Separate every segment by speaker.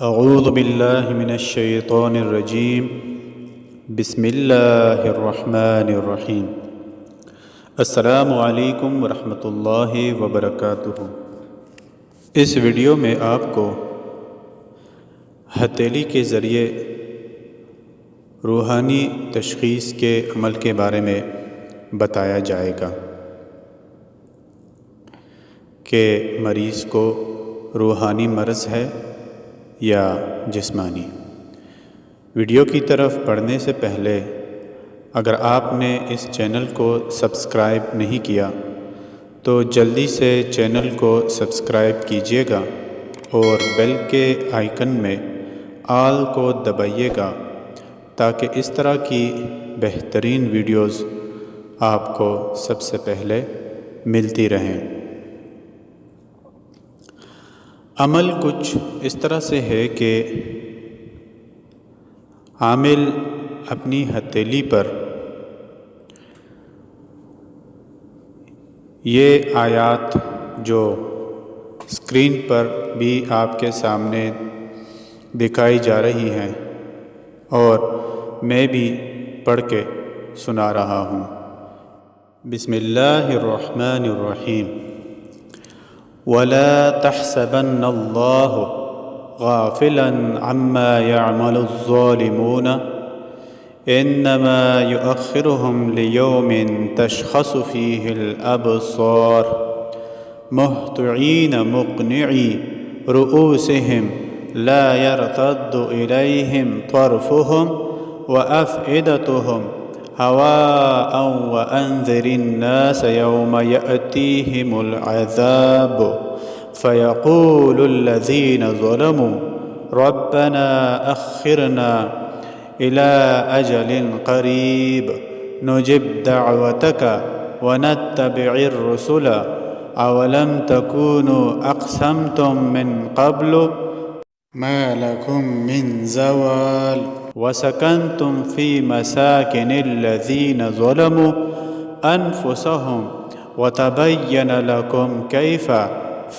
Speaker 1: اعوذ باللہ من الشیطان الرجیم بسم اللہ الرحمن الرحیم۔ السلام علیکم ورحمۃ اللہ وبرکاتہ۔ اس ویڈیو میں آپ کو ہتھیلی کے ذریعے روحانی تشخیص کے عمل کے بارے میں بتایا جائے گا کہ مریض کو روحانی مرض ہے یا جسمانی۔ ویڈیو کی طرف پڑھنے سے پہلے اگر آپ نے اس چینل کو سبسکرائب نہیں کیا تو جلدی سے چینل کو سبسکرائب کیجیے گا اور بیل کے آئیکن میں آل کو دبائیے گا تاکہ اس طرح کی بہترین ویڈیوز آپ کو سب سے پہلے ملتی رہیں۔ عمل کچھ اس طرح سے ہے کہ عامل اپنی ہتھیلی پر یہ آیات جو اسکرین پر بھی آپ کے سامنے دکھائی جا رہی ہیں اور میں بھی پڑھ کے سنا رہا ہوں۔ بسم اللہ الرحمن الرحیم۔ وَلَا تَحْسَبَنَّ اللَّهَ غَافِلًا عَمَّا يَعْمَلُ الظَّالِمُونَ إِنَّمَا يُؤَخِّرُهُمْ لِيَوْمٍ تَشْخَصُ فِيهِ الْأَبْصَارُ مُهْطِعِينَ مُقْنِعِي رُءُوسِهِمْ لَا يَرْتَدُّ إِلَيْهِمْ طَرْفُهُمْ وَأَفْئِدَتُهُمْ هواء وأنذر الناس يوم يأتيهم العذاب فيقول الذين ظلموا ربنا أخرنا إلى أجل قريب نجب دعوتك ونتبع الرسل أولم تكونوا أقسمتم من قبل ما لكم من زوال وسكنتم في مساكن الذين ظلموا أنفسهم وتبين لكم كيف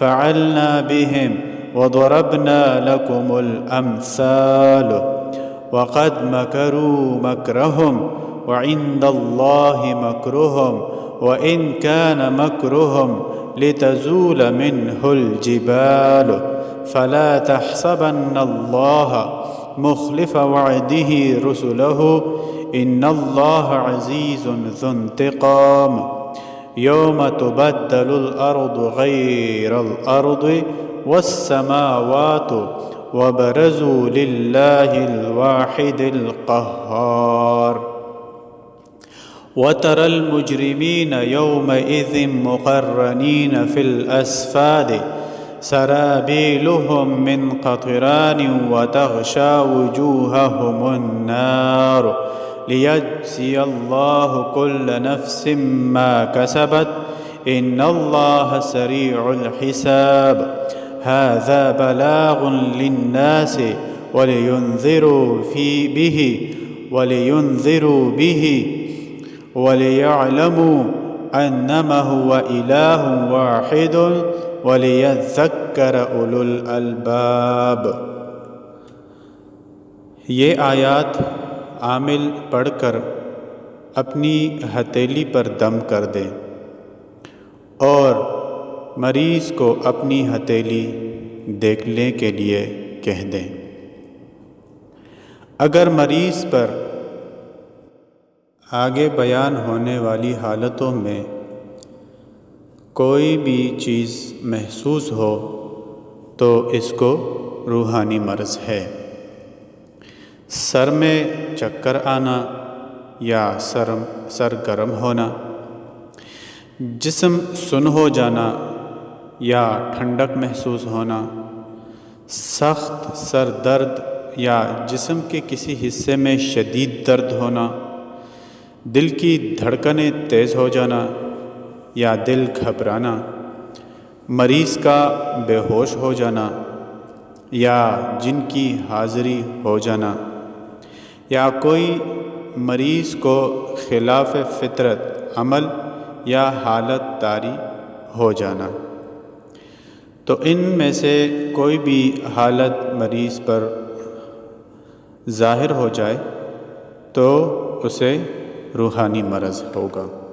Speaker 1: فعلنا بهم وضربنا لكم الأمثال وقد مكروا مكرهم وعند الله مكرهم وإن كان مكرهم لتزول منه الجبال فلا تحسبن الله مخلف وعده رسله ان الله عزيز ذو انتقام يوم تبدل الارض غير الارض والسماوات وبرزوا لله الواحد القهار وترى المجرمين يومئذ مقرنين في الأصفاد سرابيلهم من قطران وتغشى وجوههم النار ليجزي الله كل نفس ما كسبت إن الله سريع الحساب هذا بلاغ للناس ولينذروا به وليعلموا أنما هو إله واحد وَلِيَذَّكَّرَ أُولُو الْأَلْبَابِ۔ یہ آیات عامل پڑھ کر اپنی ہتھیلی پر دم کر دیں اور مریض کو اپنی ہتھیلی دیکھنے کے لیے کہہ دیں۔ اگر مریض پر آگے بیان ہونے والی حالتوں میں کوئی بھی چیز محسوس ہو تو اس کو روحانی مرض ہے۔ سر میں چکر آنا یا سر گرم ہونا، جسم سن ہو جانا یا ٹھنڈک محسوس ہونا، سخت سر درد یا جسم کے کسی حصے میں شدید درد ہونا، دل کی دھڑکنیں تیز ہو جانا یا دل گھبرانا، مریض کا بے ہوش ہو جانا یا جن کی حاضری ہو جانا، یا کوئی مریض کو خلاف فطرت عمل یا حالت طاری ہو جانا، تو ان میں سے کوئی بھی حالت مریض پر ظاہر ہو جائے تو اسے روحانی مرض ہوگا۔